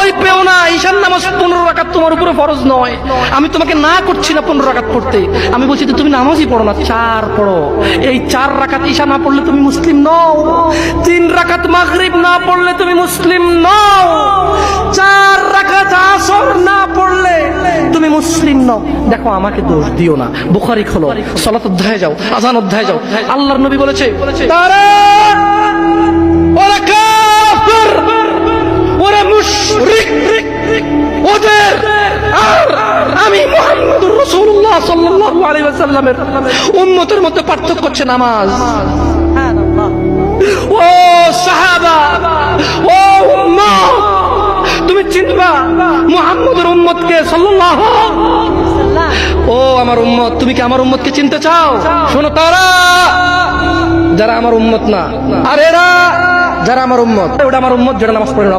ভয় পেও না, ঈশার নামাজ 15 রাকাত তোমার উপরে ফরজ নয়। আমি তোমাকে না করছি না 15 রাকাত পড়তে, আমি বলছি তুমি নামাজই পড়ো না, 4 পড়ো। এই 4 রাকাত ঈশা না পড়লে তুমি মুসলিম নও, 3 রাকাত মাগরিব না পড়লে তুমি মুসলিম নও, 4 রাকাত আসর না পড়লে তুমি মুসলিম নও। দেখো আমাকে দোষ দিও না, বুখারী খোলো, সালাত অধ্যায়ে যাও, আযান অধ্যায়ে যাও। আল্লাহর নবী বলেছে তারা ওরা কাফির, ওরা মুশরিক, ওদের আর আমি মুহাম্মদুর রাসূলুল্লাহ সাল্লাল্লাহু আলাইহি ওয়াসাল্লামের উম্মতের মধ্যে পার্থক্য হচ্ছে নামাজ। ও সাহাবা, ও উম্মত, তুমি চিনবা মুহাম্মদের উম্মতকে সাল্লাল্লাহু। ও আমার উম্মত, তুমি কি আমার উম্মতকে চিনতে চাও? শোনো, তারা যারা আমার উম্মত না, আর এরা যারা আমার উম্মত, ওটা আমার উম্মত যারা নামাজ পড়ে না।